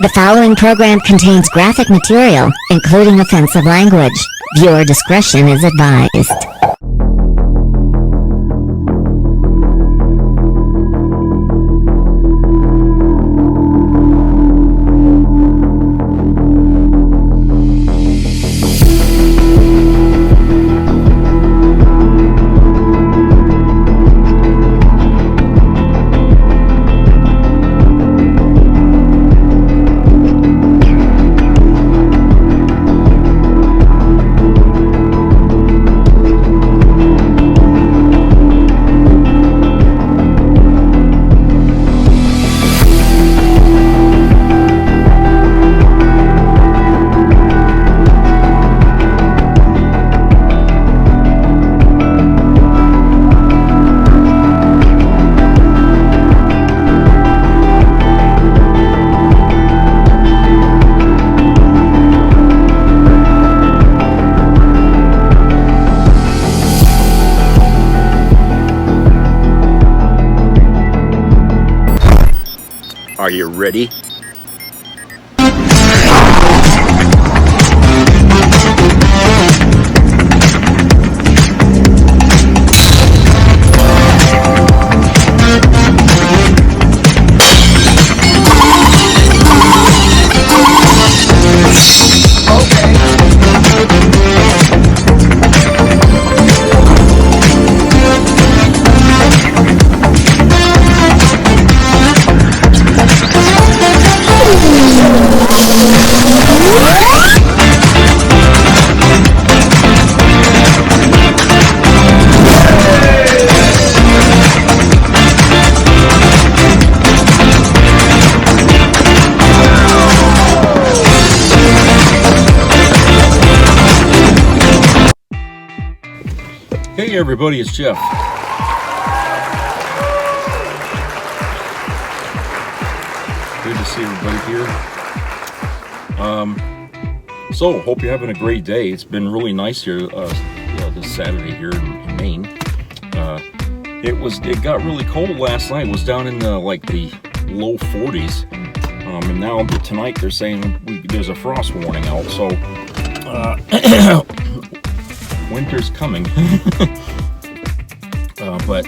The following program contains graphic material, including offensive language. Viewer discretion is advised. Are you ready? Hey everybody, it's Jeff. Good to see everybody here. So, hope you're having a great day. It's been really nice here this Saturday here in Maine. It got really cold last night. It was down in the low 40s. And now tonight they're saying there's a frost warning out. So, winter's coming. But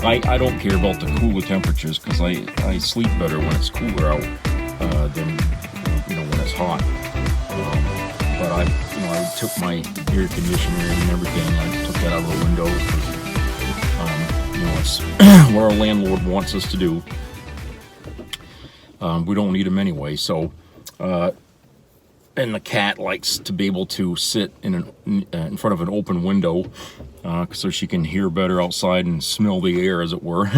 I don't care about the cooler temperatures because I sleep better when it's cooler out than when it's hot. But I took my air conditioner and everything. I took that out of the window because it's what our landlord wants us to do. We don't need them anyway. So. And the cat likes to be able to sit in front of an open window so she can hear better outside and smell the air, as it were.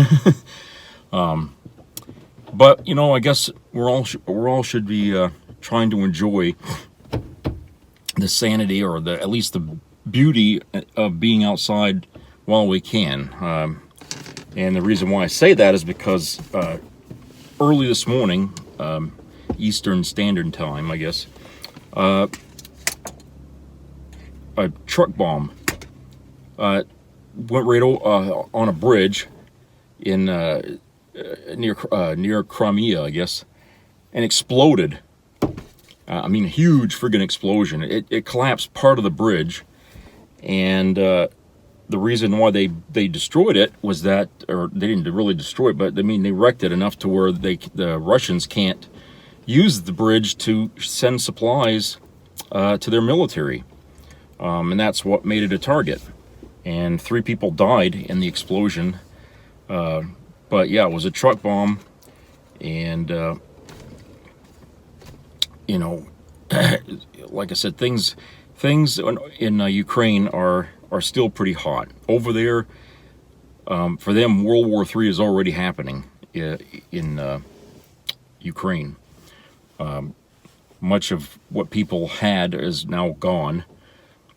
But I guess we're all should be trying to enjoy the sanity or at least the beauty of being outside while we can. And the reason why I say that is because early this morning, Eastern Standard Time, I guess. A truck bomb went right on a bridge in near Crimea, I guess, and exploded. A huge friggin' explosion. It collapsed part of the bridge, and the reason why they destroyed it was that, or they didn't really destroy it, but they wrecked it enough to where the Russians can't use the bridge to send supplies to their military. And that's what made it a target. And 3 people died in the explosion. But yeah, it was a truck bomb. And, like I said, things in Ukraine are still pretty hot. Over there, for them, World War III is already happening in Ukraine. Much of what people had is now gone,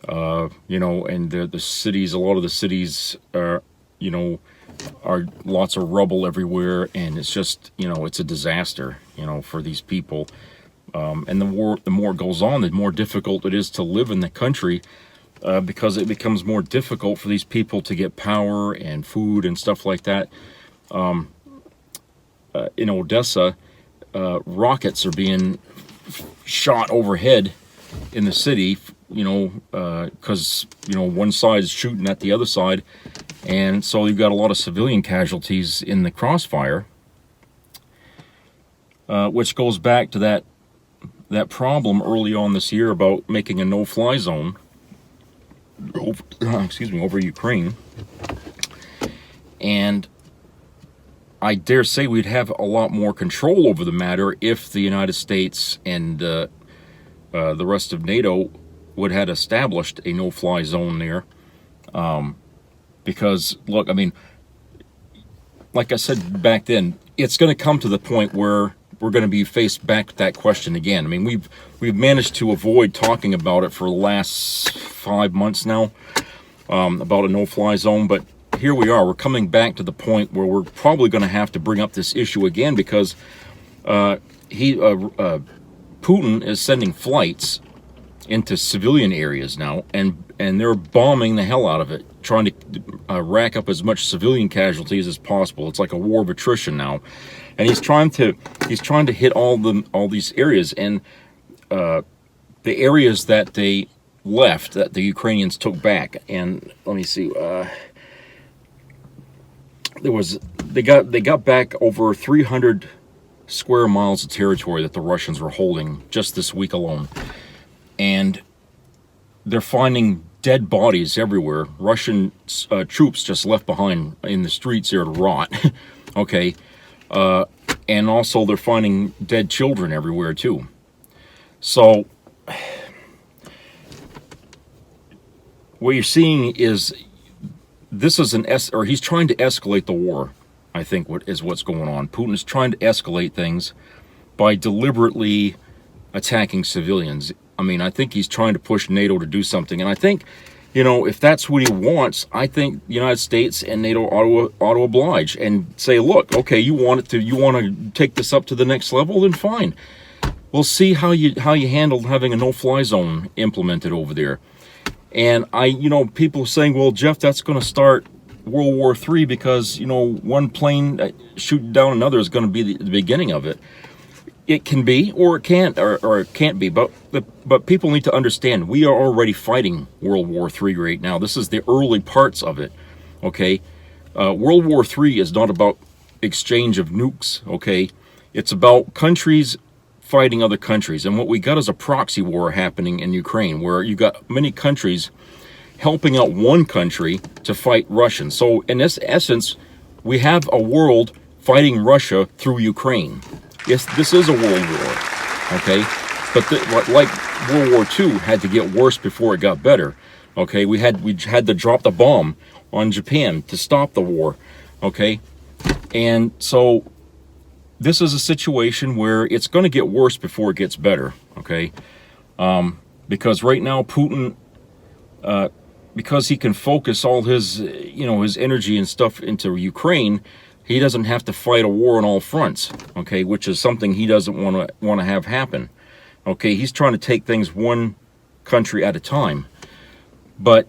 and the cities, a lot of the cities are lots of rubble everywhere, and it's just, it's a disaster, for these people. And the more it goes on, the more difficult it is to live in the country, because it becomes more difficult for these people to get power and food and stuff like that. In Odessa, rockets are being shot overhead in the city, because one side is shooting at the other side, and so you've got a lot of civilian casualties in the crossfire, which goes back to that problem early on this year about making a no-fly zone over Ukraine. And I dare say we'd have a lot more control over the matter if the United States and the rest of NATO would have established a no-fly zone there. Because, look, I mean, like I said back then, it's going to come to the point where we're going to be faced back to that question again. I mean, we've managed to avoid talking about it for the last 5 months now, about a no-fly zone, but here we are. We're coming back to the point where we're probably going to have to bring up this issue again, because Putin is sending flights into civilian areas now, and they're bombing the hell out of it, trying to rack up as much civilian casualties as possible. It's like a war of attrition now, and he's trying to hit all these areas, and the areas that they left, that the Ukrainians took back. And let me see. They got back over 300 square miles of territory that the Russians were holding just this week alone, and they're finding dead bodies everywhere. Russian troops just left behind in the streets there to rot. Okay, and also they're finding dead children everywhere too. So what you're seeing is, this is he's trying to escalate the war, I think, what's going on. Putin is trying to escalate things by deliberately attacking civilians. I mean, I think he's trying to push NATO to do something. And I think, if that's what he wants, I think the United States and NATO ought to oblige and say, look, okay, you want to take this up to the next level, then fine. We'll see how you handle having a no-fly zone implemented over there. And people saying, well, Jeff, that's going to start World War III because, one plane shooting down another is going to be the beginning of it. It can be, or it can't, or it can't be. But people need to understand, we are already fighting World War III right now. This is the early parts of it, okay? World War III is not about exchange of nukes, okay? It's about countries fighting other countries. And what we got is a proxy war happening in Ukraine, where you got many countries helping out one country to fight Russians. So in this essence, we have a world fighting Russia through Ukraine. Yes, this is a world war, okay? But like World War II had to get worse before it got better, okay? We had to drop the bomb on Japan to stop the war, okay? And so this is a situation where it's going to get worse before it gets better, okay? Because right now Putin, because he can focus all his, his energy and stuff into Ukraine, he doesn't have to fight a war on all fronts, okay? Which is something he doesn't want to have happen, okay? He's trying to take things one country at a time. But,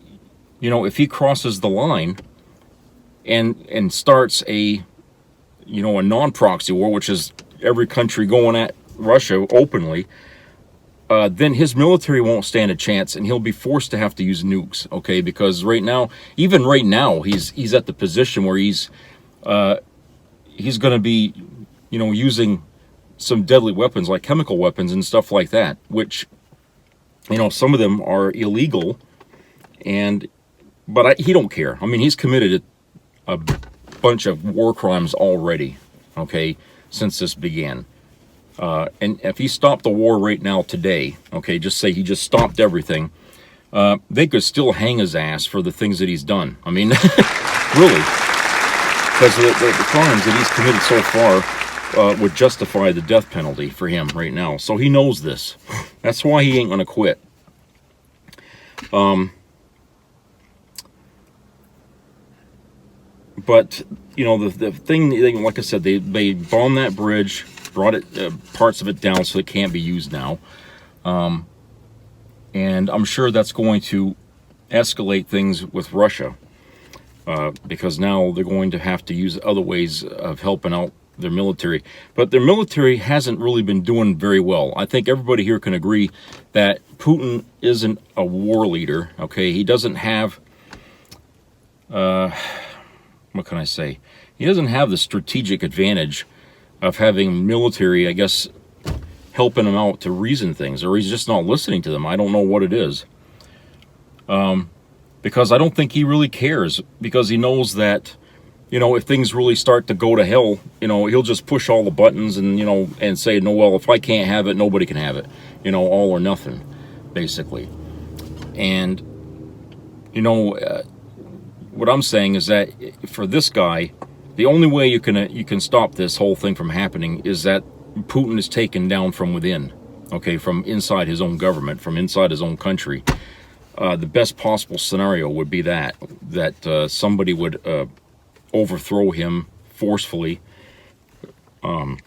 if he crosses the line and starts a non-proxy war, which is every country going at Russia openly, then his military won't stand a chance, and he'll be forced to have to use nukes, okay? Because even right now, he's at the position where he's going to be, using some deadly weapons like chemical weapons and stuff like that, which, some of them are illegal, but he don't care. I mean, he's committed a bunch of war crimes already, okay, since this began. And if he stopped the war right now today, okay, just say he just stopped everything, they could still hang his ass for the things that he's done. I mean, really, because the crimes that he's committed so far would justify the death penalty for him right now. So he knows this. That's why he ain't gonna quit. But the thing, like I said, they bombed that bridge, brought it parts of it down so it can't be used now, and I'm sure that's going to escalate things with Russia, because now they're going to have to use other ways of helping out their military. But their military hasn't really been doing very well. I think everybody here can agree that Putin isn't a war leader. Okay, he doesn't have, what can I say? He doesn't have the strategic advantage of having military, I guess, helping him out to reason things, or he's just not listening to them. I don't know what it is. Because I don't think he really cares, because he knows that, you know, if things really start to go to hell, you know, he'll just push all the buttons and, you know, and say, no, well, if I can't have it, nobody can have it. You know, all or nothing, basically. And, you know, what I'm saying is that for this guy, the only way you can stop this whole thing from happening is that Putin is taken down from within, okay, from inside his own government, from inside his own country. The best possible scenario would be that somebody would overthrow him forcefully in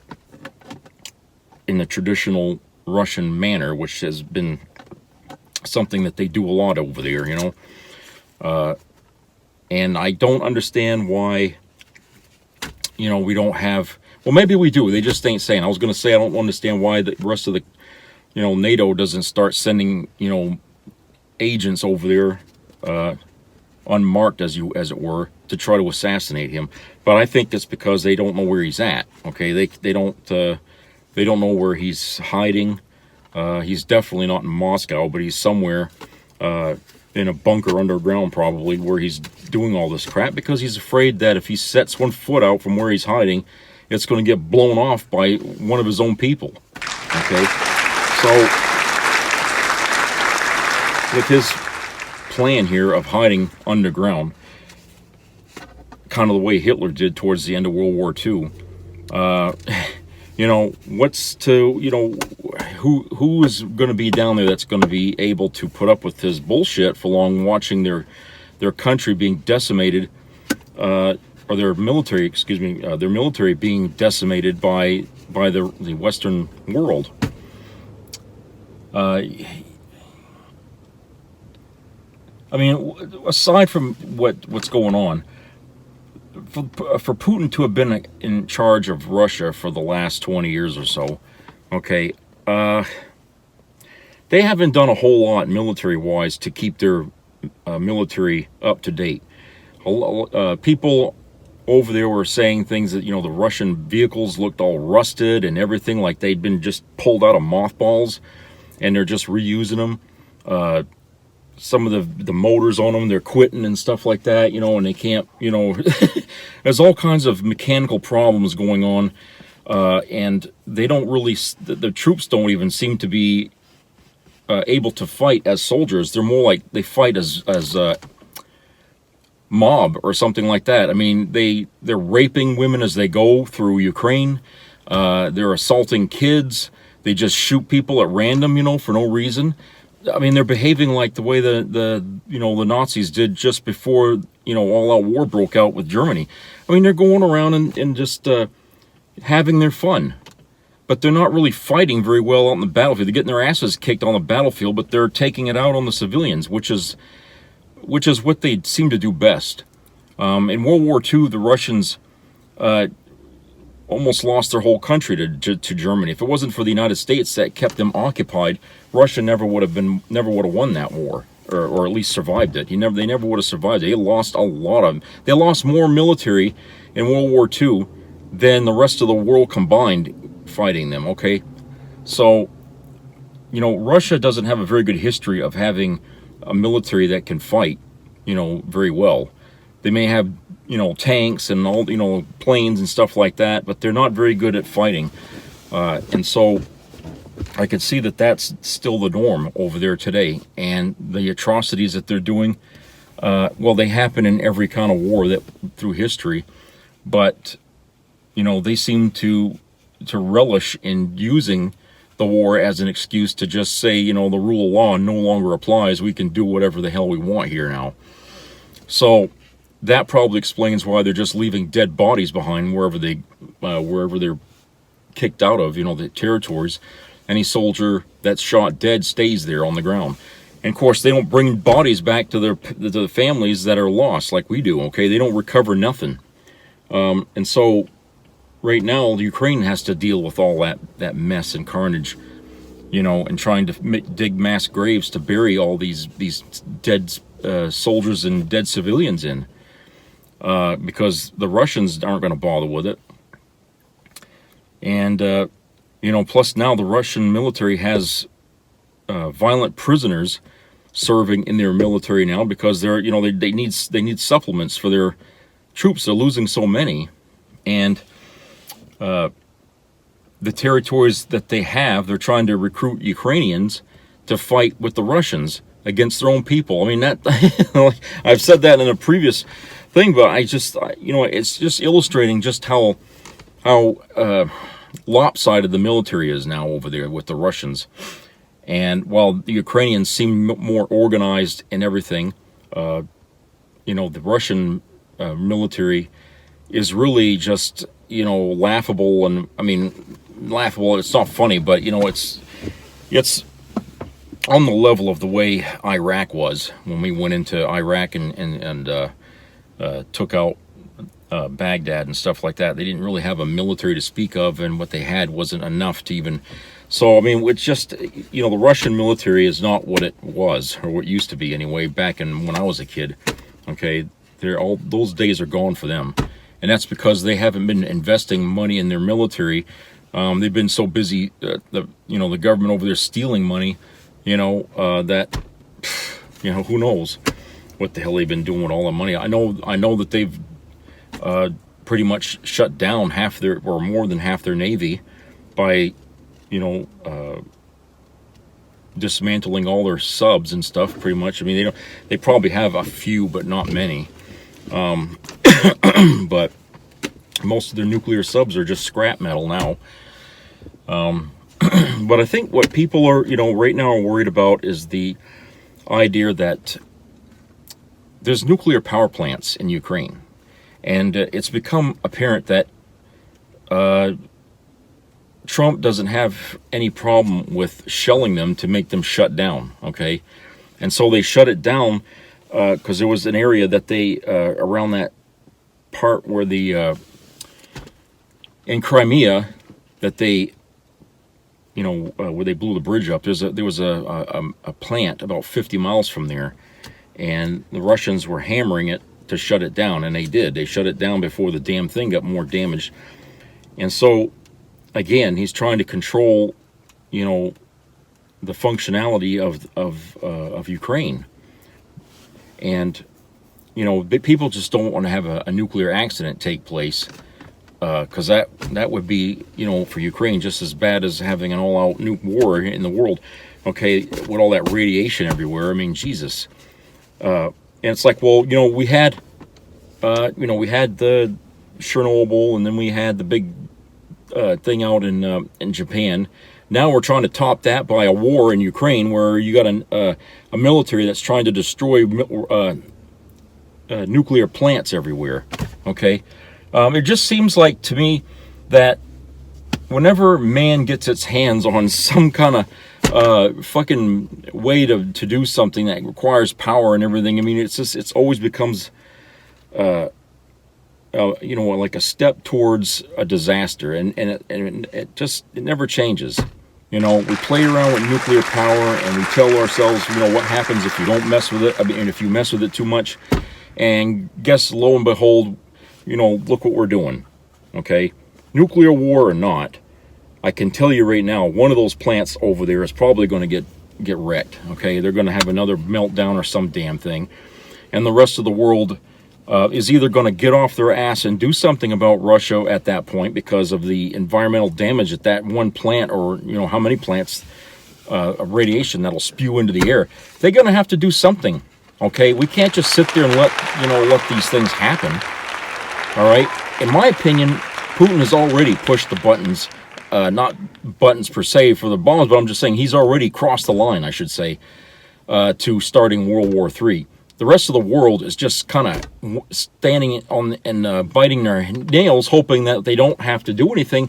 the traditional Russian manner, which has been something that they do a lot over there, you know. And I don't understand why, you know, we don't have... Well, maybe we do. They just ain't saying. I was going to say I don't understand why the rest of the, you know, NATO doesn't start sending, you know, agents over there, unmarked as it were, to try to assassinate him. But I think it's because they don't know where he's at. Okay, they don't know where he's hiding. He's definitely not in Moscow, but he's somewhere in a bunker underground, probably, where he's doing all this crap, because he's afraid that if he sets one foot out from where he's hiding, it's going to get blown off by one of his own people. Okay, so with his plan here of hiding underground, kind of the way Hitler did towards the end of World War II, you know, who is going to be down there that's going to be able to put up with his bullshit for long, watching their country being decimated, or their military being decimated by the Western world. I mean, aside from what's going on, for Putin to have been in charge of Russia for the last 20 years or so, okay, they haven't done a whole lot military-wise to keep their military up to date. People over there were saying things that, you know, the Russian vehicles looked all rusted and everything, like they'd been just pulled out of mothballs, and they're just reusing them. Some of the motors on them, they're quitting and stuff like that, you know, and they can't, you know, there's all kinds of mechanical problems going on, and they don't really, the troops don't even seem to be able to fight as soldiers. They're more like they fight as mob or something like that. I mean, they're raping women as they go through Ukraine. They're assaulting kids. They just shoot people at random, you know, for no reason. I mean, they're behaving like the way the Nazis did just before, you know, all-out war broke out with Germany. I mean, they're going around and just having their fun. But they're not really fighting very well out on the battlefield. They're getting their asses kicked on the battlefield, but they're taking it out on the civilians, which is what they seem to do best. In World War II, the Russians almost lost their whole country to Germany. If it wasn't for the United States that kept them occupied, Russia never would have won that war, or at least survived it. They never would have survived it. They lost they lost more military in World War II than the rest of the world combined fighting them. Okay, so, you know, Russia doesn't have a very good history of having a military that can fight, you know, very well. They may have, you know, tanks and all, you know, planes and stuff like that, but they're not very good at fighting. And so I can see that that's still the norm over there today. And the atrocities that they're doing, well, they happen in every kind of war through history, but, you know, they seem to relish in using the war as an excuse to just say, you know, the rule of law no longer applies. We can do whatever the hell we want here now. So that probably explains why they're just leaving dead bodies behind wherever they're kicked out of, you know, the territories. Any soldier that's shot dead stays there on the ground. And of course, they don't bring bodies back to the families that are lost like we do. Okay, they don't recover nothing. And so right now Ukraine has to deal with all that mess and carnage, and trying to dig mass graves to bury all these dead soldiers and dead civilians in, because the Russians aren't going to bother with it. And plus now the Russian military has violent prisoners serving in their military now, because they need supplements for their troops. They're losing so many, and the territories that they have, they're trying to recruit Ukrainians to fight with the Russians against their own people. I mean, that I've said that in a previous thing, but it's just illustrating just how lopsided the military is now over there with the Russians. And while the Ukrainians seem more organized and everything, the Russian military is really just, laughable. And I mean, laughable, it's not funny, but it's on the level of the way Iraq was when we went into Iraq and took out Baghdad and stuff like that. They didn't really have a military to speak of, and what they had wasn't enough to even. So I mean, it's just, the Russian military is not what it was, or what it used to be anyway, back when I was a kid. Okay, all those days are gone for them, and that's because they haven't been investing money in their military. They've been so busy, the government over there stealing money, that who knows what the hell they've been doing with all the money. I know that they've pretty much shut down half their, or more than half their navy, by dismantling all their subs and stuff, pretty much. I mean, they probably have a few, but not many. But most of their nuclear subs are just scrap metal now. But I think what people are, right now are worried about is the idea that there's nuclear power plants in Ukraine. And it's become apparent that Trump doesn't have any problem with shelling them to make them shut down, okay? And so they shut it down because there was an area that they, around that part where in Crimea, that they, where they blew the bridge up, there was a plant about 50 miles from there, and the Russians were hammering it to shut it down, and they did. They shut it down before the damn thing got more damaged. And so, again, he's trying to control, the functionality of Ukraine. And, people just don't want to have a nuclear accident take place, because that would be, for Ukraine, just as bad as having an all-out nuke war in the world, okay, with all that radiation everywhere. I mean, Jesus. And it's like, well, we had the Chernobyl, and then we had the big thing out in Japan. Now we're trying to top that by a war in Ukraine, where you got a military that's trying to destroy nuclear plants everywhere. Okay, it just seems like to me that whenever man gets its hands on some kind of fucking way to do something that requires power and everything, I mean, it's always becomes like a step towards a disaster, and it never changes. We play around with nuclear power, and we tell ourselves, what happens if you don't mess with it. I mean, if you mess with it too much, and guess, lo and behold, look what we're doing. Okay, nuclear war or not, I can tell you right now, one of those plants over there is probably going to get wrecked. Okay, they're going to have another meltdown or some damn thing, and the rest of the world is either going to get off their ass and do something about Russia at that point because of the environmental damage at that one plant, or how many plants of radiation that'll spew into the air. They're going to have to do something. Okay, we can't just sit there and let these things happen. All right, in my opinion, Putin has already pushed the buttons, not buttons per se for the bombs, but I'm just saying he's already crossed the line, I should say, to starting World War III. The rest of the world is just kind of standing on and biting their nails, hoping that they don't have to do anything.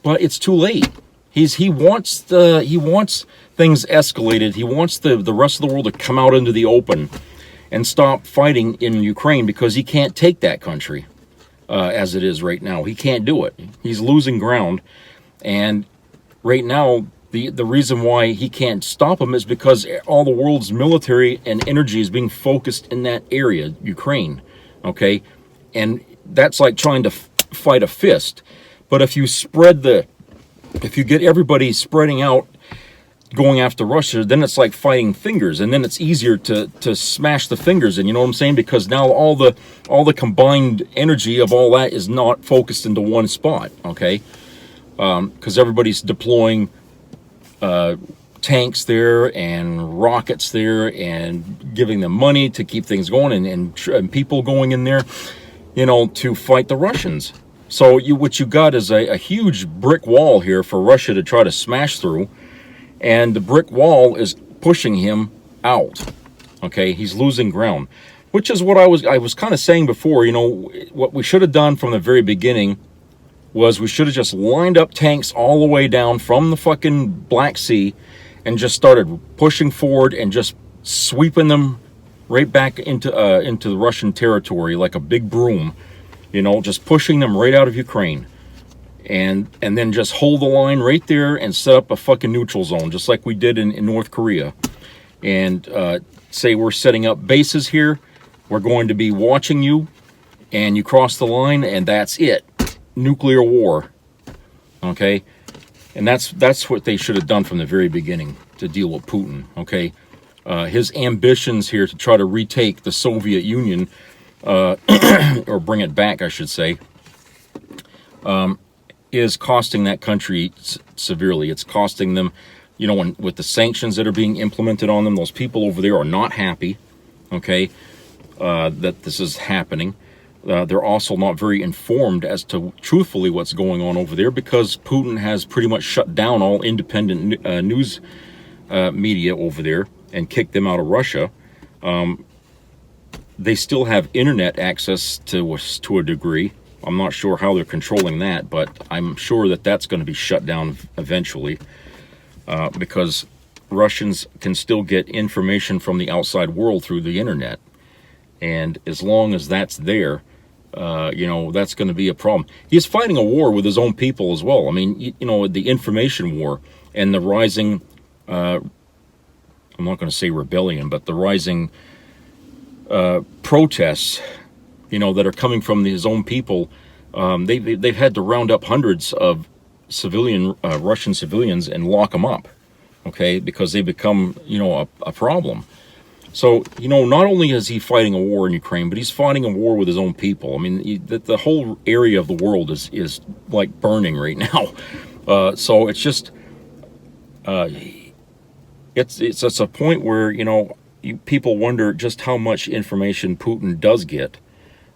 But it's too late. He wants things escalated. He wants the rest of the world to come out into the open and stop fighting in Ukraine, because he can't take that country. as it is right now. He can't do it. He's losing ground, and right now the reason why he can't stop him is because all the world's military and energy is being focused in that area, Ukraine. Okay, and that's like trying to fight a fist. But if you get everybody spreading out, going after Russia, then it's like fighting fingers, and then it's easier to smash the fingers in, you know what I'm saying? Because now all the combined energy of all that is not focused into one spot, okay? Because everybody's deploying tanks there and rockets there and giving them money to keep things going, and people going in there, you know, to fight the Russians. So what you got is a huge brick wall here for Russia to try to smash through. And the brick wall is pushing him out. Okay, he's losing ground, which is what I was kind of saying before. You know, what we should have done from the very beginning was we should have just lined up tanks all the way down from the fucking Black Sea and just started pushing forward and just sweeping them right back into the Russian territory like a big broom. You know, just pushing them right out of Ukraine. And then just hold the line right there and set up a fucking neutral zone, just like we did in North Korea. And say we're setting up bases here. We're going to be watching you, and you cross the line, and that's it. Nuclear war. Okay? And that's what they should have done from the very beginning to deal with Putin. Okay? His ambitions here to try to retake the Soviet Union, or bring it back, I should say, is costing that country severely. It's costing them, you know, with the sanctions that are being implemented on them, those people over there are not happy, okay, that this is happening. They're also not very informed as to truthfully what's going on over there, because Putin has pretty much shut down all independent news media over there and kicked them out of Russia. They still have internet access to a degree. I'm not sure how they're controlling that, but I'm sure that that's going to be shut down eventually, because Russians can still get information from the outside world through the internet. And as long as that's there, you know, that's going to be a problem. He's fighting a war with his own people as well. I mean, you know, the information war and the rising, I'm not going to say rebellion, but the rising protests, you know, that are coming from his own people. They've had to round up hundreds of Russian civilians and lock them up, okay, because they become, you know, a problem. So, you know, not only is he fighting a war in Ukraine, but he's fighting a war with his own people. I mean, the whole area of the world is like burning right now. So it's just, it's a point where, you know, people wonder just how much information Putin does get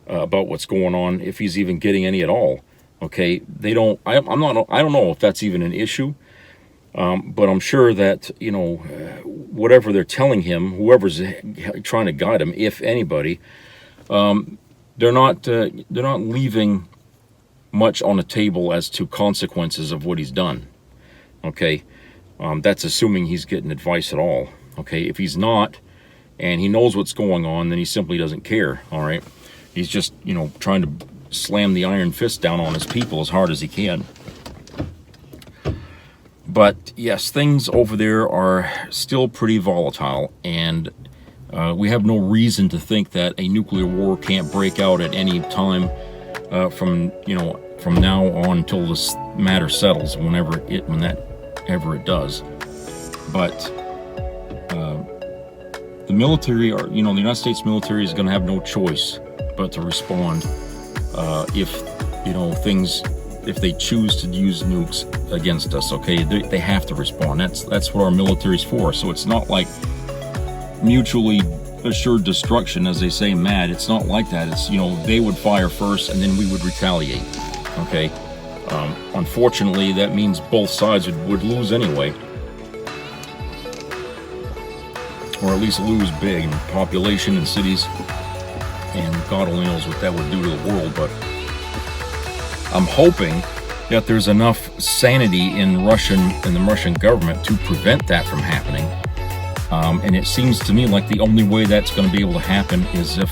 about what's going on, if he's even getting any at all. Okay, I don't know if that's even an issue, but I'm sure that, you know, whatever they're telling him, whoever's trying to guide him, if anybody, they're not leaving much on the table as to consequences of what he's done. Okay, that's assuming he's getting advice at all. Okay, if he's not, and he knows what's going on, then he simply doesn't care. All right, he's just, you know, trying to slam the iron fist down on his people as hard as he can. But yes, things over there are still pretty volatile, and we have no reason to think that a nuclear war can't break out at any time from now on until this matter settles, whenever it does. But the military, the United States military is going to have no choice but to respond if they choose to use nukes against us. Okay, they have to respond. That's what our military's for. So it's not like mutually assured destruction, as they say, MAD. It's not like that. It's, they would fire first and then we would retaliate. Okay, unfortunately, that means both sides would lose anyway, or at least lose big in population and cities, and God only knows what that would do to the world. But I'm hoping that there's enough sanity in the Russian government to prevent that from happening. And it seems to me like the only way that's going to be able to happen is if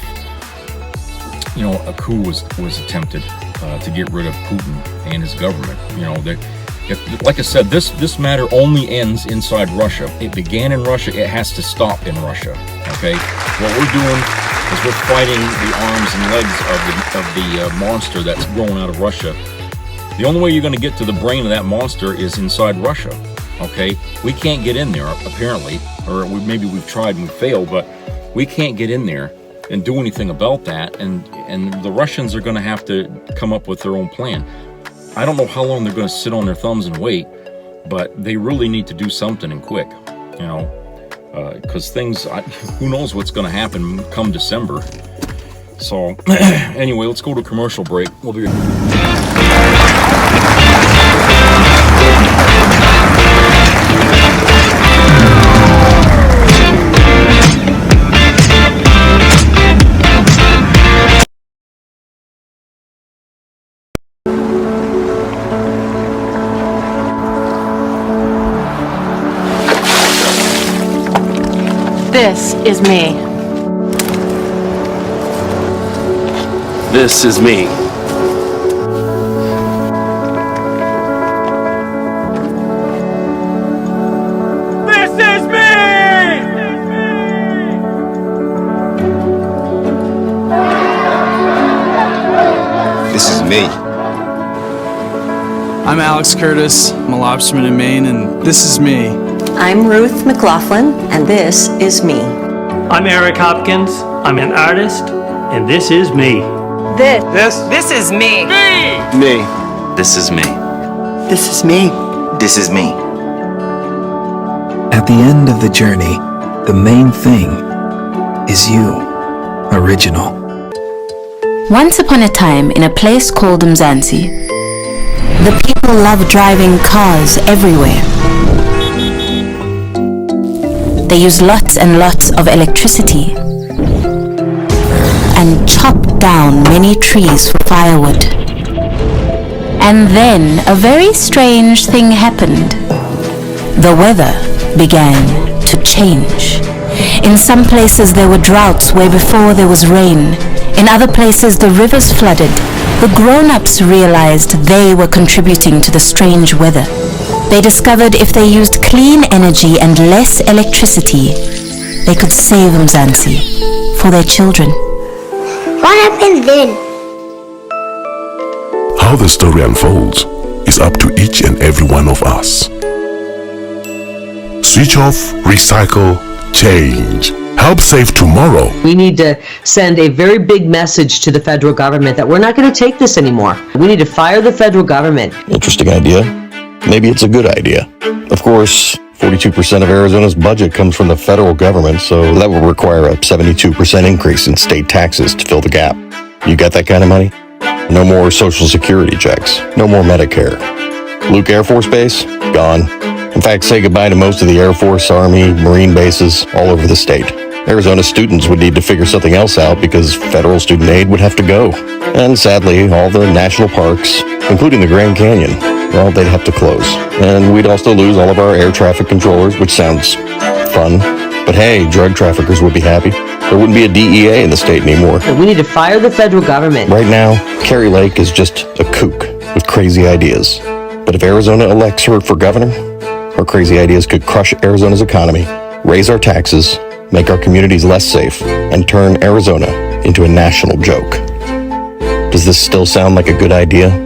a coup was attempted to get rid of Putin and his government. Like I said, this matter only ends inside Russia. It began in Russia. It has to stop in Russia. Okay, what we're doing is we're fighting the arms and legs of the monster that's growing out of Russia. The only way you're going to get to the brain of that monster is inside Russia. Okay, we can't get in there apparently, or maybe we've tried and we failed, but we can't get in there and do anything about that. And the Russians are going to have to come up with their own plan. I don't know how long they're going to sit on their thumbs and wait, but they really need to do something and quick. Because who knows what's going to happen come December. So anyway, let's go to a commercial break. We'll be This is me. This is me. This is me! This is me. I'm Alex Curtis. I'm a lobsterman in Maine, and this is me. I'm Ruth McLaughlin, and this is me. I'm Eric Hopkins. I'm an artist, and this is me. This is me. Me. This is me. This is me. This is me. At the end of the journey, the main thing is you, original. Once upon a time, in a place called Mzansi, the people loved driving cars everywhere. They used lots and lots of electricity and chopped down many trees for firewood. And then a very strange thing happened. The weather began to change. In some places there were droughts where before there was rain. In other places the rivers flooded. The grown-ups realized they were contributing to the strange weather. They discovered if they used clean energy and less electricity, they could save Mzansi for their children. What happened then? How the story unfolds is up to each and every one of us. Switch off, recycle, change. Help save tomorrow. We need to send a very big message to the federal government that we're not going to take this anymore. We need to fire the federal government. Interesting idea. Maybe it's a good idea. Of course, 42% of Arizona's budget comes from the federal government, so that would require a 72% increase in state taxes to fill the gap. You got that kind of money? No more Social Security checks. No more Medicare. Luke Air Force Base? Gone. In fact, say goodbye to most of the Air Force, Army, Marine bases all over the state. Arizona students would need to figure something else out because federal student aid would have to go. And sadly, all the national parks, including the Grand Canyon, well, they'd have to close. And we'd also lose all of our air traffic controllers, which sounds fun. But hey, drug traffickers would be happy. There wouldn't be a DEA in the state anymore. We need to fire the federal government. Right now, Carrie Lake is just a kook with crazy ideas. But if Arizona elects her for governor, her crazy ideas could crush Arizona's economy, raise our taxes, make our communities less safe, and turn Arizona into a national joke. Does this still sound like a good idea?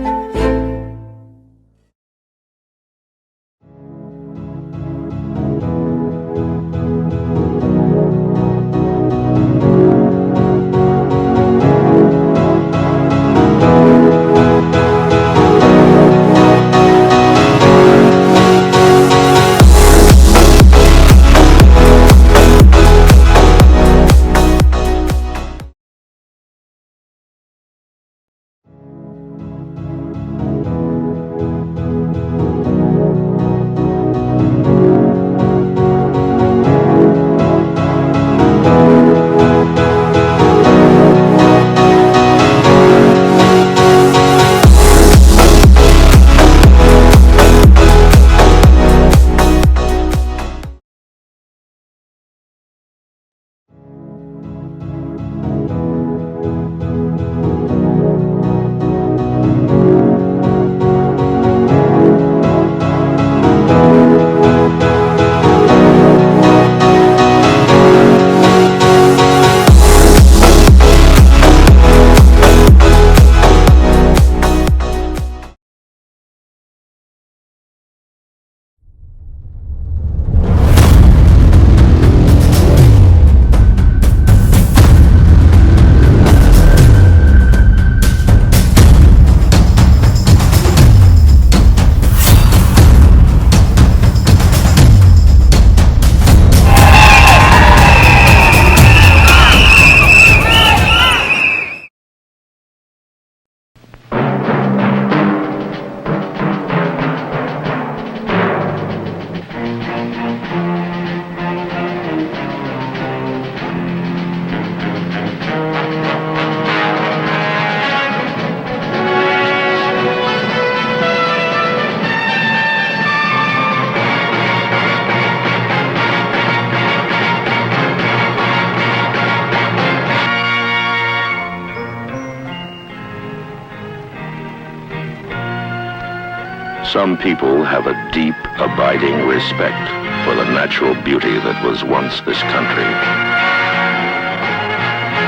Some people have a deep, abiding respect for the natural beauty that was once this country.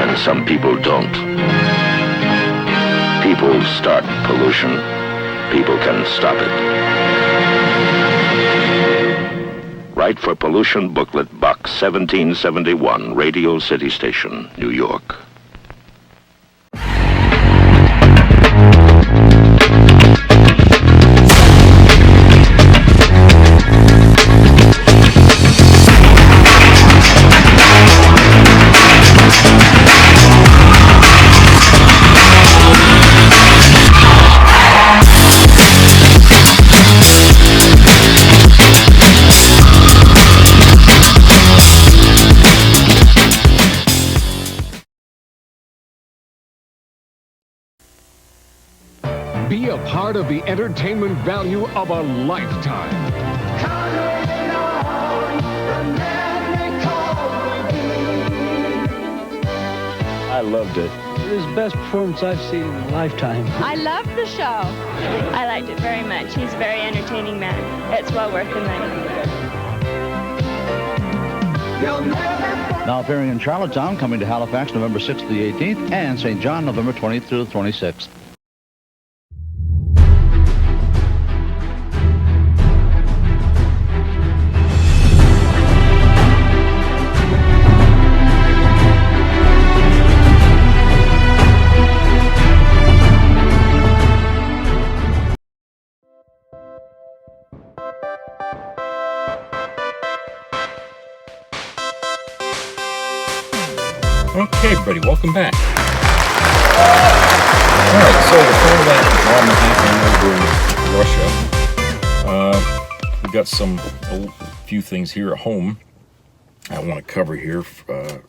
And some people don't. People start pollution. People can stop it. Write for Pollution Booklet, Box 1771, Radio City Station, New York. Be a part of the entertainment value of a lifetime. I loved it. It was the best performance I've seen in a lifetime. I loved the show. I liked it very much. He's a very entertaining man. It's well worth the money. Now appearing in Charlottetown, coming to Halifax November 6th to the 18th, and St. John November 20th through the 26th. Okay, everybody, welcome back. Alright, so before that drama happening over in Russia, we got a few things here at home I want to cover here for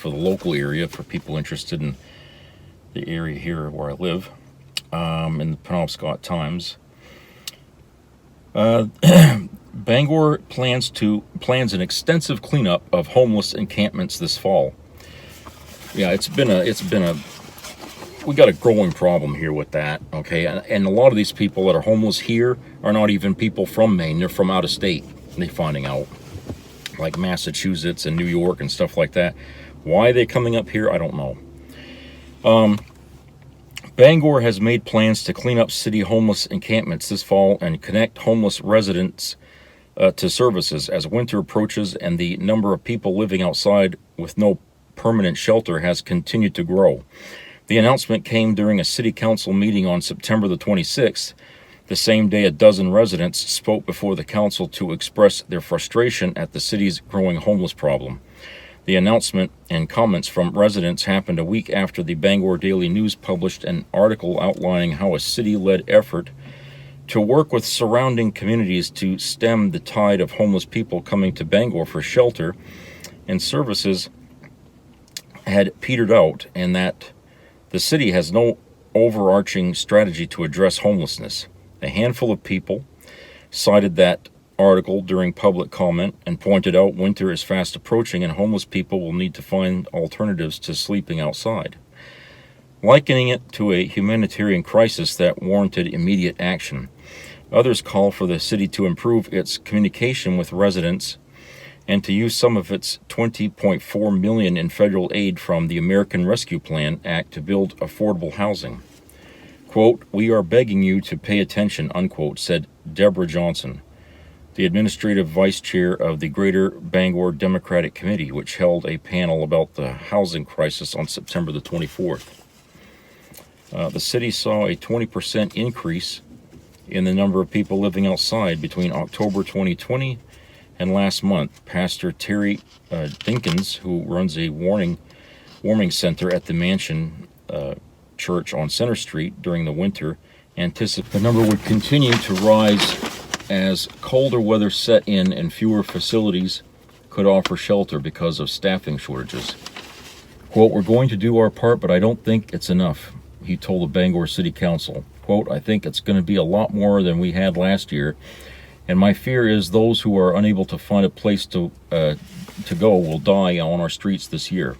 the local area, for people interested in the area here where I live, in the Penobscot Times. Bangor plans an extensive cleanup of homeless encampments this fall. Yeah, we got a growing problem here with that, okay? And a lot of these people that are homeless here are not even people from Maine. They're from out of state, they're finding out. Like Massachusetts and New York and stuff like that. Why are they coming up here? I don't know. Bangor has made plans to clean up city homeless encampments this fall and connect homeless residents to services as winter approaches and the number of people living outside with no permanent shelter has continued to grow. The announcement came during a city council meeting on September the 26th, the same day a dozen residents spoke before the council to express their frustration at the city's growing homeless problem. The announcement and comments from residents happened a week after the Bangor Daily News published an article outlining how a city-led effort to work with surrounding communities to stem the tide of homeless people coming to Bangor for shelter and services had petered out, and that the city has no overarching strategy to address homelessness. A handful of people cited that article during public comment and pointed out winter is fast approaching and homeless people will need to find alternatives to sleeping outside, likening it to a humanitarian crisis that warranted immediate action. Others call for the city to improve its communication with residents and to use some of its $20.4 million in federal aid from the American Rescue Plan Act to build affordable housing. Quote, "We are begging you to pay attention," unquote, said Deborah Johnson, the administrative vice chair of the Greater Bangor Democratic Committee, which held a panel about the housing crisis on September the 24th. The city saw a 20% increase in the number of people living outside between October 2020 and last month. Pastor Terry Dinkins, who runs a warming center at the Mansion Church on Center Street during the winter, anticipated the number would continue to rise as colder weather set in and fewer facilities could offer shelter because of staffing shortages. Quote, "We're going to do our part, but I don't think it's enough," he told the Bangor City Council. Quote, "I think it's going to be a lot more than we had last year, and my fear is those who are unable to find a place to go will die on our streets this year.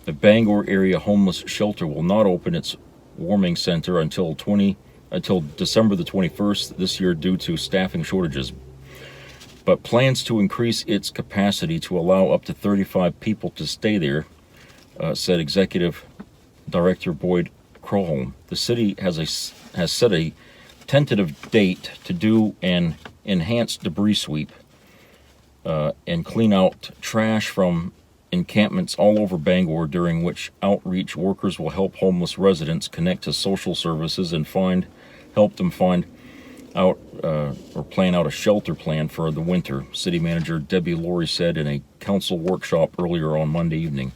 The Bangor Area Homeless Shelter will not open its warming center until until December the 21st this year due to staffing shortages, but plans to increase its capacity to allow up to 35 people to stay there, said Executive Director Boyd Crowholm. The city has set a tentative date to do an enhanced debris sweep and clean out trash from encampments all over Bangor, during which outreach workers will help homeless residents connect to social services and help them find out or plan out a shelter plan for the winter. City Manager Debbie Laurie said in a council workshop earlier on Monday evening.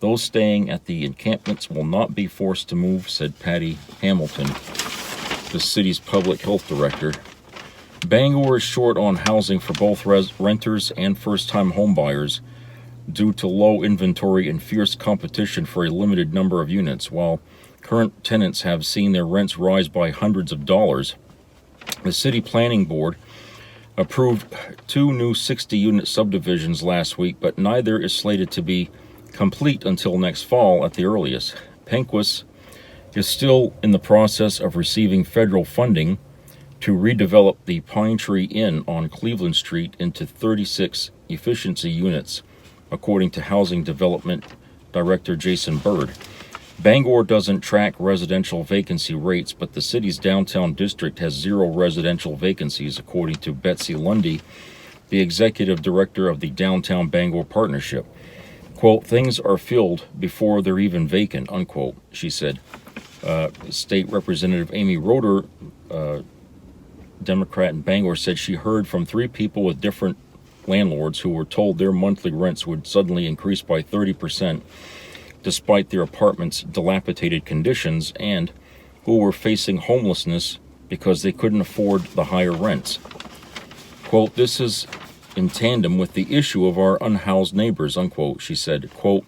Those staying at the encampments will not be forced to move, said Patty Hamilton, the city's public health director. Bangor is short on housing for both renters and first-time homebuyers due to low inventory and fierce competition for a limited number of units. While current tenants have seen their rents rise by hundreds of dollars, the City Planning Board approved 2 new 60-unit subdivisions last week, but neither is slated to be complete until next fall at the earliest. Penquis is still in the process of receiving federal funding to redevelop the Pine Tree Inn on Cleveland Street into 36 efficiency units, according to Housing Development Director Jason Bird. Bangor doesn't track residential vacancy rates, but the city's downtown district has 0 residential vacancies, according to Betsy Lundy, the executive director of the Downtown Bangor Partnership. Quote, things are filled before they're even vacant, unquote, she said. State Representative Amy Roeder, Democrat in Bangor, said she heard from 3 people with different landlords who were told their monthly rents would suddenly increase by 30% despite their apartments' dilapidated conditions, and who were facing homelessness because they couldn't afford the higher rents. Quote, this is in tandem with the issue of our unhoused neighbors, unquote, she said. Quote,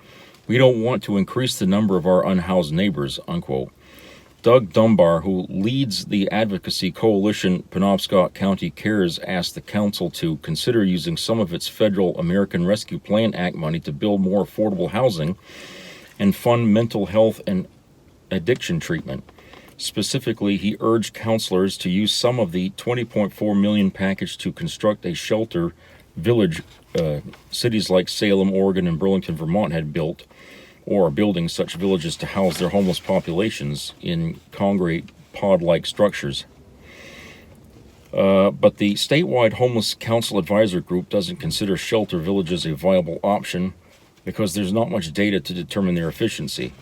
we don't want to increase the number of our unhoused neighbors, unquote. Doug Dunbar, who leads the advocacy coalition Penobscot County Cares, asked the council to consider using some of its federal American Rescue Plan Act money to build more affordable housing and fund mental health and addiction treatment. Specifically, he urged councilors to use some of the $20.4 million package to construct a shelter village cities like Salem, Oregon, and Burlington, Vermont had built, or are building such villages to house their homeless populations in congregate pod-like structures. But the statewide Homeless Council Advisor Group doesn't consider shelter villages a viable option because there's not much data to determine their efficiency,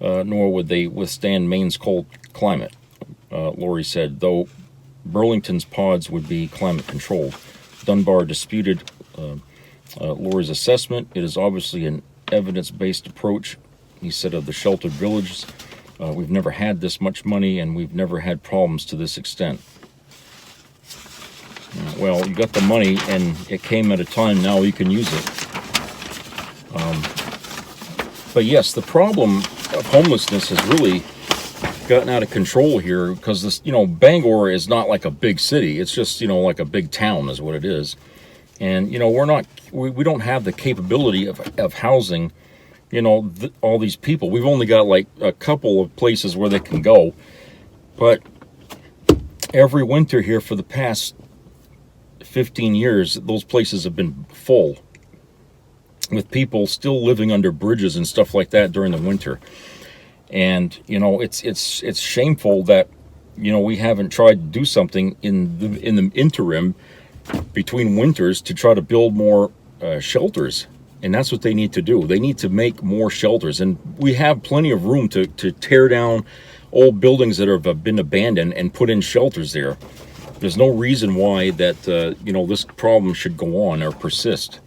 nor would they withstand Maine's cold climate, Laurie said, though Burlington's pods would be climate controlled. Dunbar disputed Laurie's assessment. It is obviously an evidence-based approach, he said, of the sheltered villages. We've never had this much money, and we've never had problems to this extent. Well, you got the money, and it came at a time now you can use it. But yes, the problem of homelessness has really gotten out of control here because this, Bangor is not like a big city. It's just, like a big town is what it is. And, we don't have the capability of housing, all these people. We've only got like a couple of places where they can go. But every winter here for the past 15 years, those places have been full, with people still living under bridges and stuff like that during the winter. And, it's shameful that, we haven't tried to do something in the interim between winters to try to build more shelters. And that's what they need to do. They need to make more shelters. And we have plenty of room to tear down old buildings that have been abandoned and put in shelters there. There's no reason why that, this problem should go on or persist.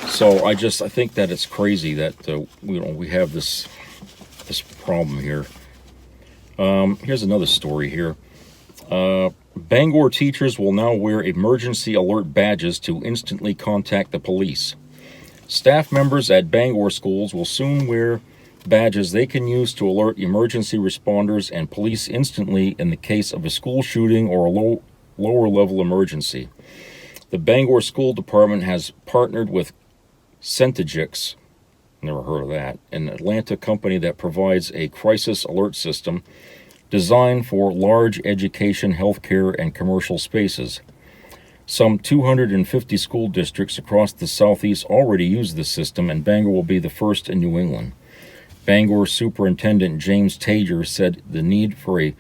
So I think that it's crazy that we have this problem here. Here's another story here. Bangor teachers will now wear emergency alert badges to instantly contact the police. Staff members at Bangor schools will soon wear badges they can use to alert emergency responders and police instantly in the case of a school shooting or a lower level emergency. The Bangor School Department has partnered with Centegix, Never heard of that. An Atlanta company that provides a crisis alert system designed for large education, healthcare, and commercial spaces. Some 250 school districts across the Southeast already use this system, and Bangor will be the first in New England. Bangor Superintendent James Tager said the need for a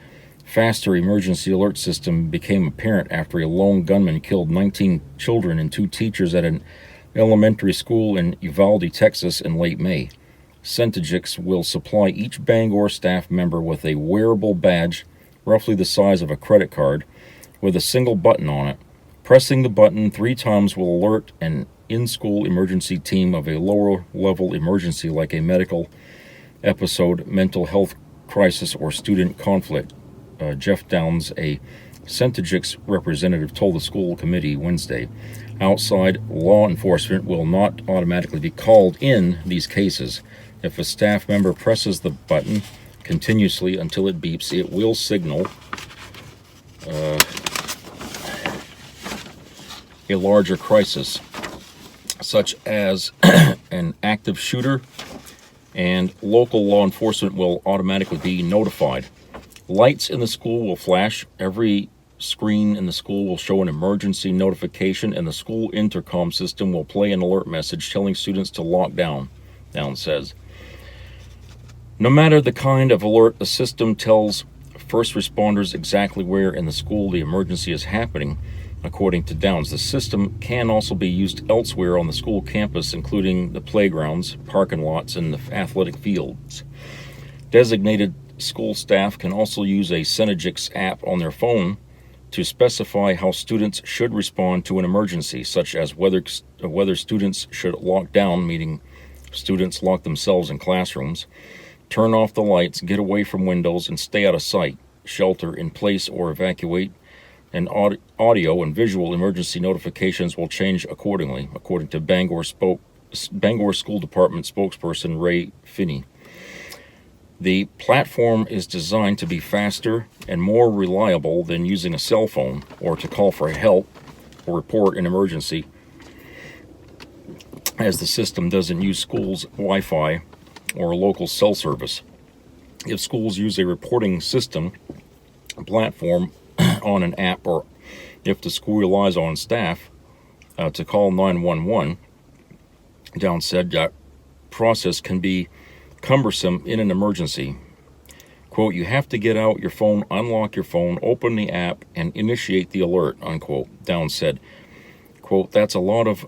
faster emergency alert system became apparent after a lone gunman killed 19 children and 2 teachers at an elementary school in Uvalde, Texas in late May. Centegix will supply each Bangor staff member with a wearable badge roughly the size of a credit card with a single button on it. Pressing the button 3 times will alert an in-school emergency team of a lower-level emergency like a medical episode, mental health crisis, or student conflict. Jeff Downs, a Centegix representative, told the school committee Wednesday. Outside law enforcement will not automatically be called in these cases. If a staff member presses the button continuously until it beeps, it will signal a larger crisis, such as an active shooter, and local law enforcement will automatically be notified. Lights in the school will flash. Every screen in the school will show an emergency notification, and the school intercom system will play an alert message telling students to lock down, Downs says. No matter the kind of alert, the system tells first responders exactly where in the school the emergency is happening, according to Downs. The system can also be used elsewhere on the school campus, including the playgrounds, parking lots, and the athletic fields. Designated school staff can also use a Centegix app on their phone to specify how students should respond to an emergency, such as whether students should lock down, meaning students lock themselves in classrooms, turn off the lights, get away from windows, and stay out of sight, shelter in place, or evacuate. And audio and visual emergency notifications will change accordingly, according to Bangor School Department spokesperson Ray Finney. The platform is designed to be faster and more reliable than using a cell phone or to call for help or report an emergency, as the system doesn't use schools' Wi-Fi or local cell service. If schools use a reporting system platform on an app, or if the school relies on staff to call 911, Downs said that process can be cumbersome in an emergency. Quote, you have to get out your phone, unlock your phone, open the app, and initiate the alert, unquote. Downs said, quote, that's a lot of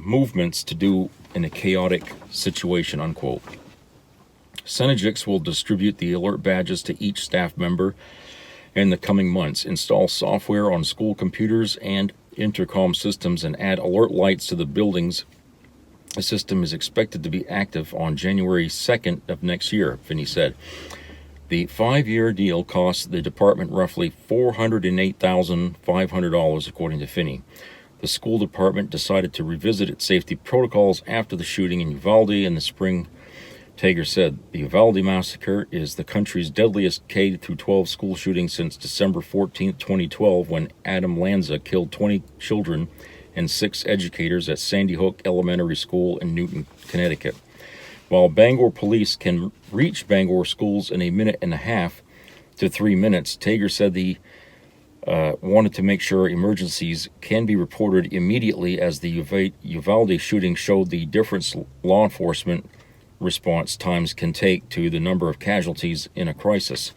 movements to do in a chaotic situation, unquote. Centegix will distribute the alert badges to each staff member in the coming months, install software on school computers and intercom systems, and add alert lights to the buildings. The system is expected to be active on January 2nd of next year, Finney said. The 5-year deal costs the department roughly $408,500, according to Finney. The school department decided to revisit its safety protocols after the shooting in Uvalde in the spring. Tager said the Uvalde massacre is the country's deadliest K-12 school shooting since December 14, 2012, when Adam Lanza killed 20 children and 6 educators at Sandy Hook Elementary School in Newton, Connecticut. While Bangor police can reach Bangor schools in 1.5 to 3 minutes, Tager said he wanted to make sure emergencies can be reported immediately, as the Uvalde shooting showed the difference law enforcement response times can take to the number of casualties in a crisis.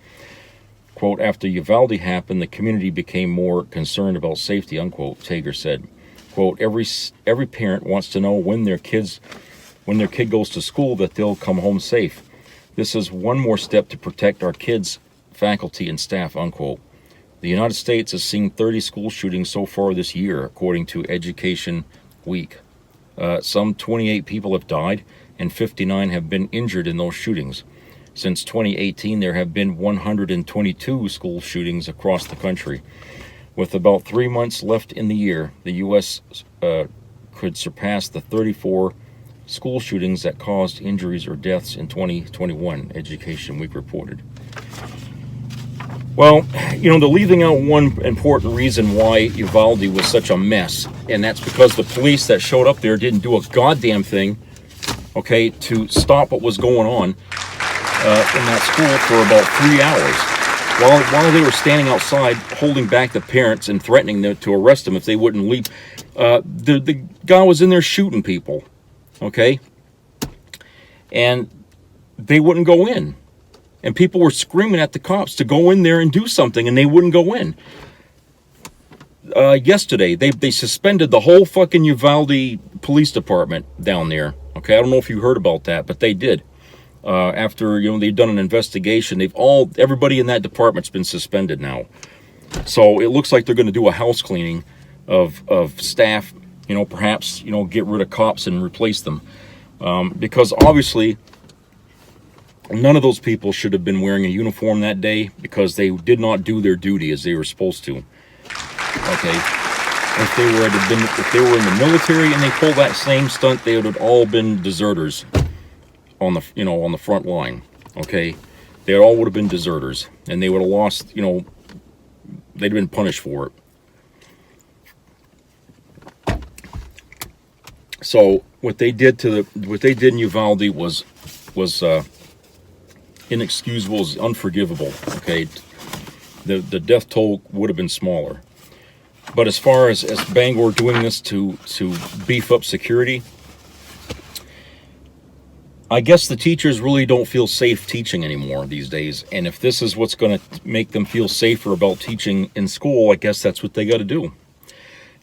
Quote, after Uvalde happened, the community became more concerned about safety, unquote, Tager said. Quote, every parent wants to know when their kid goes to school that they'll come home safe. This is one more step to protect our kids, faculty, and staff, unquote. The United States has seen 30 school shootings so far this year, according to Education Week. Some 28 people have died, and 59 have been injured in those shootings. Since 2018, there have been 122 school shootings across the country. With about 3 months left in the year, the U.S. Could surpass the 34 school shootings that caused injuries or deaths in 2021, Education Week reported. Well, they're leaving out one important reason why Uvalde was such a mess, and that's because the police that showed up there didn't do a goddamn thing okay, to stop what was going on in that school for about 3 hours. While they were standing outside holding back the parents and threatening them to arrest them if they wouldn't leave, the guy was in there shooting people, okay? And they wouldn't go in. And people were screaming at the cops to go in there and do something, and they wouldn't go in. Yesterday, they suspended the whole fucking Uvalde police department down there. Okay, I don't know if you heard about that, but they did. After, they've done an investigation, everybody in that department's been suspended now. So it looks like they're going to do a house cleaning of staff, perhaps, get rid of cops and replace them. Because obviously, none of those people should have been wearing a uniform that day because they did not do their duty as they were supposed to. Okay, if they were in the military and they pulled that same stunt, they would have all been deserters on the front line. Okay, they all would have been deserters, and they would have lost. They'd have been punished for it. So what they did in Uvalde was inexcusable, is unforgivable. Okay, the death toll would have been smaller. But as far as Bangor doing this to beef up security, I guess the teachers really don't feel safe teaching anymore these days. And if this is what's going to make them feel safer about teaching in school, I guess that's what they got to do.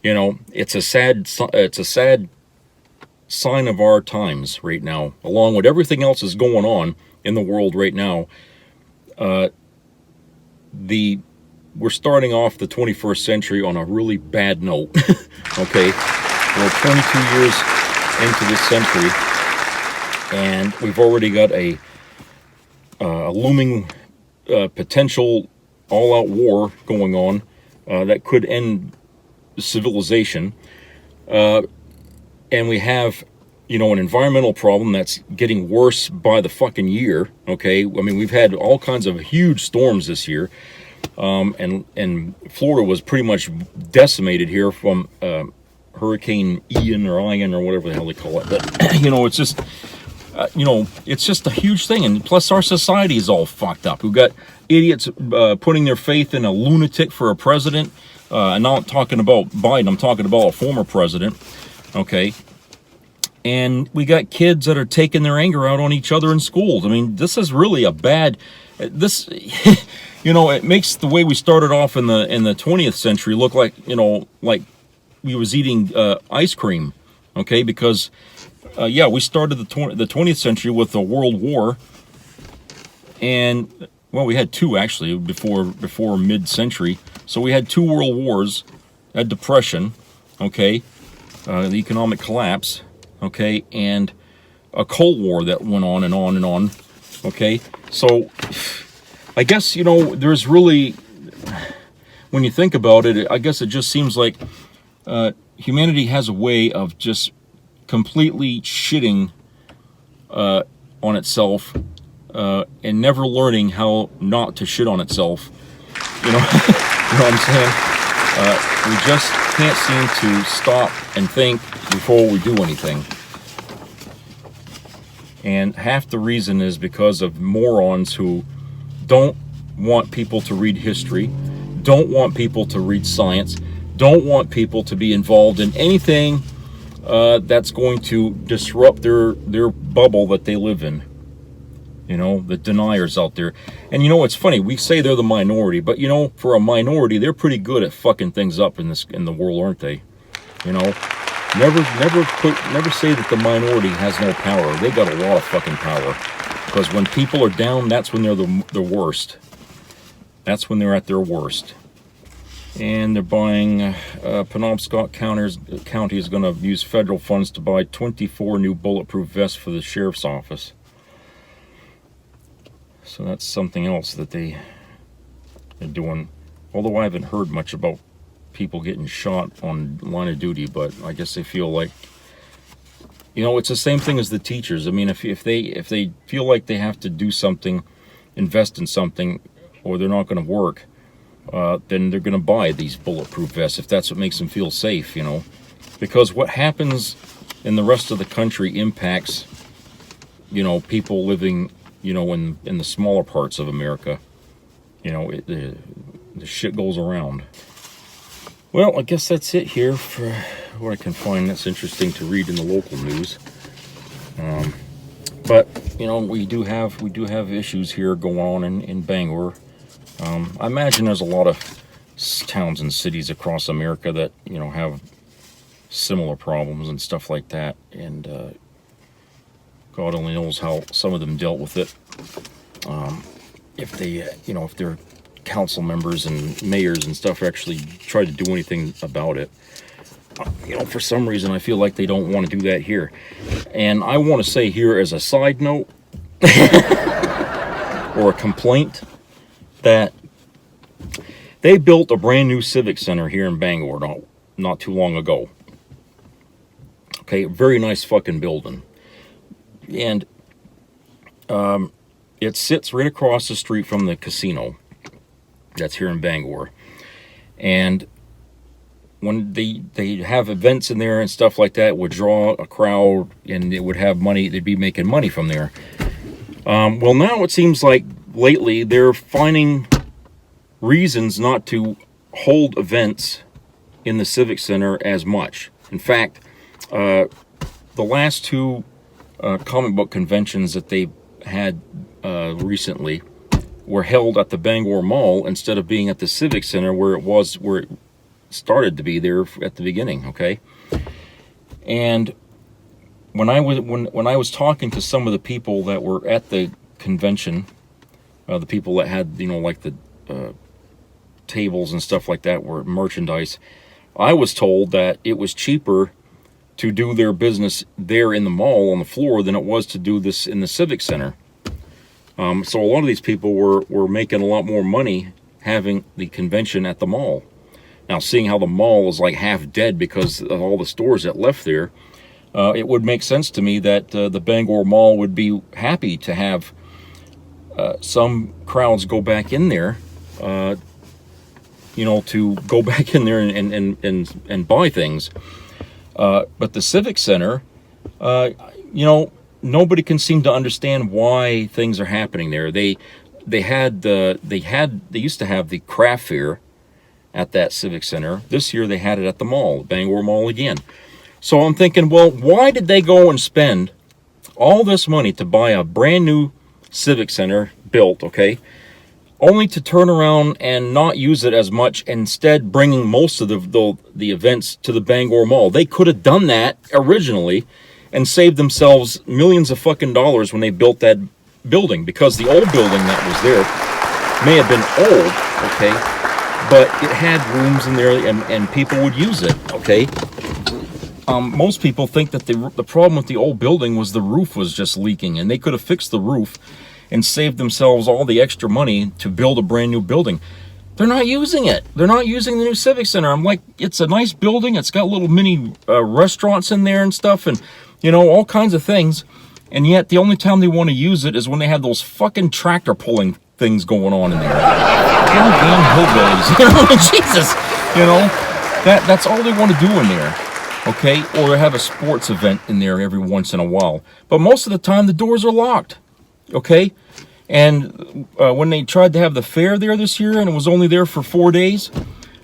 It's a sad sign of our times right now, along with everything else is going on in the world right now. We're starting off the 21st century on a really bad note. Okay, we're 22 years into this century, and we've already got a looming potential all-out war going on that could end civilization. And we have, an environmental problem that's getting worse by the fucking year. Okay, I mean, we've had all kinds of huge storms this year. And Florida was pretty much decimated here from Hurricane Ian or whatever the hell they call it. But it's just it's just a huge thing. And plus, our society is all fucked up. We've got idiots putting their faith in a lunatic for a president. And I'm not talking about Biden. I'm talking about a former president. Okay. And we got kids that are taking their anger out on each other in schools. I mean, this is really a bad. This. It makes the way we started off in the 20th century look like, like we was eating ice cream, okay? Because, we started the 20th century with a world war, and, we had two, actually, before mid-century. So we had two world wars, a depression, okay, the economic collapse, okay, and a Cold War that went on and on and on, okay? So I guess, there's really, when you think about it, I guess it just seems like humanity has a way of just completely shitting on itself and never learning how not to shit on itself. You know what I'm saying? We just can't seem to stop and think before we do anything. And half the reason is because of morons who don't want people to read history, don't want people to read science, don't want people to be involved in anything that's going to disrupt their bubble that they live in. The deniers out there. And it's funny, we say they're the minority, but for a minority, they're pretty good at fucking things up in the world, aren't they? Never say that the minority has no power. They got a lot of fucking power. Because when people are down, that's when they're the worst. That's when they're at their worst. And they're buying, Penobscot County is going to use federal funds to buy 24 new bulletproof vests for the sheriff's office. So that's something else that they're doing. Although I haven't heard much about people getting shot on line of duty, but I guess they feel like, it's the same thing as the teachers. I mean, if they feel like they have to do something, invest in something, or they're not going to work, then they're going to buy these bulletproof vests if that's what makes them feel safe, Because what happens in the rest of the country impacts you know, people living, you know, in the smaller parts of America. You know, the shit goes around. Well, I guess that's it here for what I can find that's interesting to read in the local news. But you know, we do have issues here going on in Bangor. I imagine there's a lot of towns and cities across America that, you know, have similar problems and stuff like that, and God only knows how some of them dealt with it. If they, you know, if their council members and mayors and stuff actually tried to do anything about it. You know, for some reason, I feel like they don't want to do that here. And I want to say here as a side note, or a complaint, that they built a brand new civic center here in Bangor not too long ago. Okay, very nice fucking building. And it sits right across the street from the casino that's here in Bangor. And when they have events in there and stuff like that, it would draw a crowd, and it would have money, they'd be making money from there. Well, now it seems like lately they're finding reasons not to hold events in the Civic Center as much. In fact, the last two comic book conventions that they had recently were held at the Bangor Mall instead of being at the Civic Center where it started to be there at the beginning. Okay, and when I was talking to some of the people that were at the convention, the people that had, you know, like the tables and stuff like that, were merchandise, I was told that it was cheaper to do their business there in the mall on the floor than it was to do this in the Civic Center. So a lot of these people were making a lot more money having the convention at the mall. Now, seeing how the mall is like half dead because of all the stores that left there, it would make sense to me that the Bangor Mall would be happy to have some crowds go back in there, you know, to go back in there and buy things. But the Civic Center, you know, nobody can seem to understand why things are happening there. They used to have the craft fair at that Civic Center. This year they had it at the mall, Bangor Mall again. So I'm thinking, well, why did they go and spend all this money to buy a brand new Civic Center built, okay, only to turn around and not use it as much, instead bringing most of the events to the Bangor Mall? They could have done that originally and saved themselves millions of fucking dollars when they built that building, because the old building that was there may have been old, okay, but it had rooms in there and people would use it, okay? Most people think that the problem with the old building was the roof was just leaking, and they could have fixed the roof and saved themselves all the extra money to build a brand new building. They're not using it. They're not using the new Civic Center. I'm like, it's a nice building. It's got little mini restaurants in there and stuff, and, you know, all kinds of things. And yet the only time they want to use it is when they have those fucking tractor pulling things going on in there. Goddamn hillbillies. You know, Jesus. You know, that's all they want to do in there. Okay, or have a sports event in there every once in a while. But most of the time, the doors are locked. Okay, and when they tried to have the fair there this year, and it was only there for 4 days,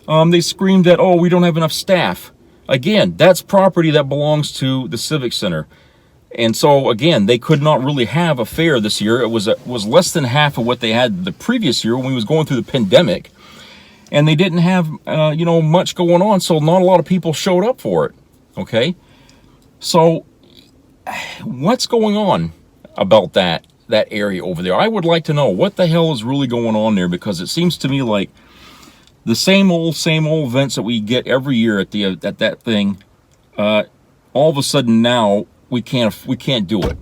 they screamed that, oh, we don't have enough staff. Again, that's property that belongs to the Civic Center. And so, again, they could not really have a fair this year. It was less than half of what they had the previous year when we was going through the pandemic. And they didn't have, you know, much going on, so not a lot of people showed up for it. Okay, so what's going on about that area over there? I would like to know what the hell is really going on there, because it seems to me like the same old events that we get every year at that thing. All of a sudden now we can't do it,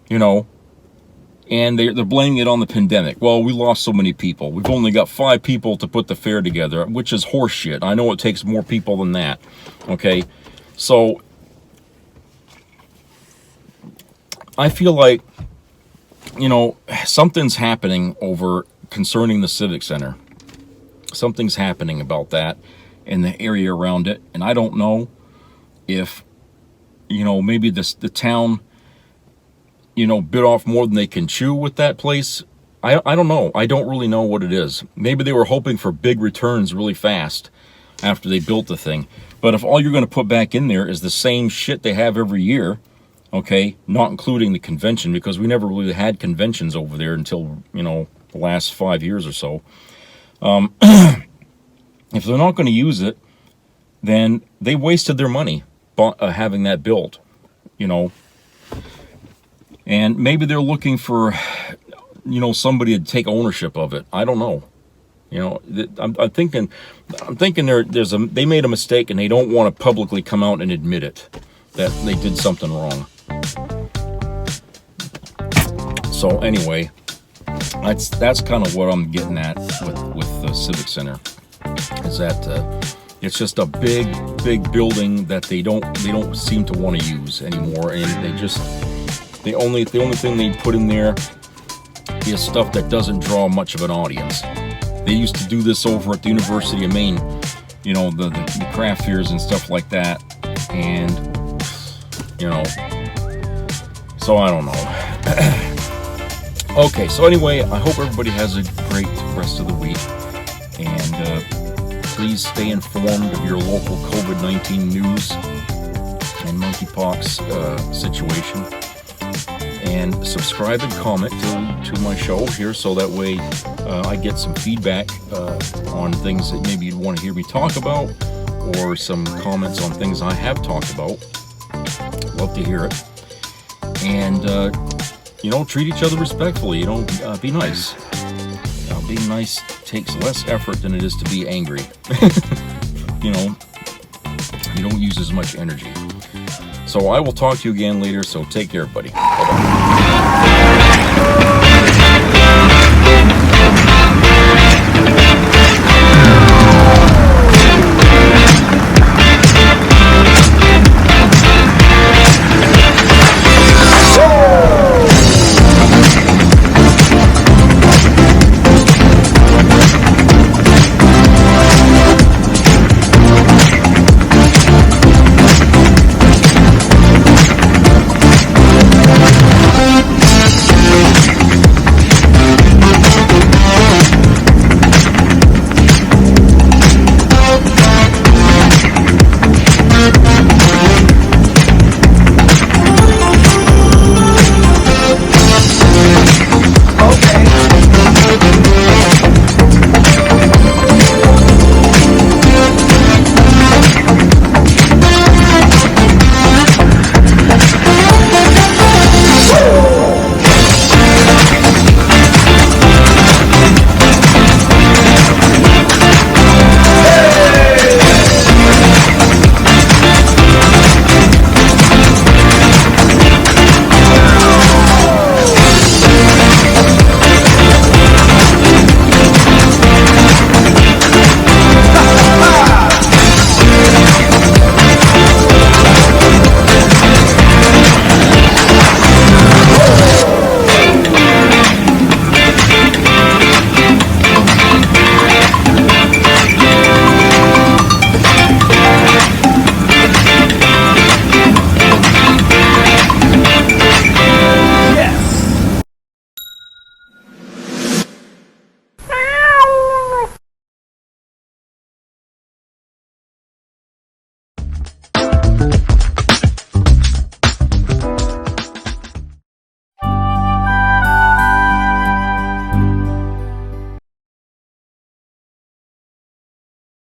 you know, and they're blaming it on the pandemic. Well, we lost so many people. We've only got 5 people to put the fair together, which is horseshit. I know it takes more people than that. Okay. So, I feel like, you know, something's happening concerning the Civic Center. Something's happening about that in the area around it. And I don't know if, you know, maybe the town, bit off more than they can chew with that place. I don't know. I don't really know what it is. Maybe they were hoping for big returns really fast after they built the thing. But if all you're going to put back in there is the same shit they have every year, okay, not including the convention, because we never really had conventions over there until, the last 5 years or so. If they're not going to use it, then they wasted their money having that built, And maybe they're looking for, somebody to take ownership of it. I don't know. I'm thinking they made a mistake and they don't want to publicly come out and admit it, that they did something wrong. So anyway, that's kind of what I'm getting at with the Civic Center, is that it's just a big building that they don't seem to want to use anymore, and the only thing they put in there is stuff that doesn't draw much of an audience. They used to do this over at the University of Maine, the craft fairs and stuff like that, and so I don't know. Okay, so anyway, I hope everybody has a great rest of the week, and please stay informed of your local COVID-19 news and monkeypox situation, and subscribe and comment to my show here, so that way I get some feedback on things that maybe you'd want to hear me talk about, or some comments on things I have talked about. Love to hear it. And treat each other respectfully. Be nice. Being nice takes less effort than it is to be angry. You don't use as much energy. So I will talk to you again later, so take care, everybody. Bye-bye.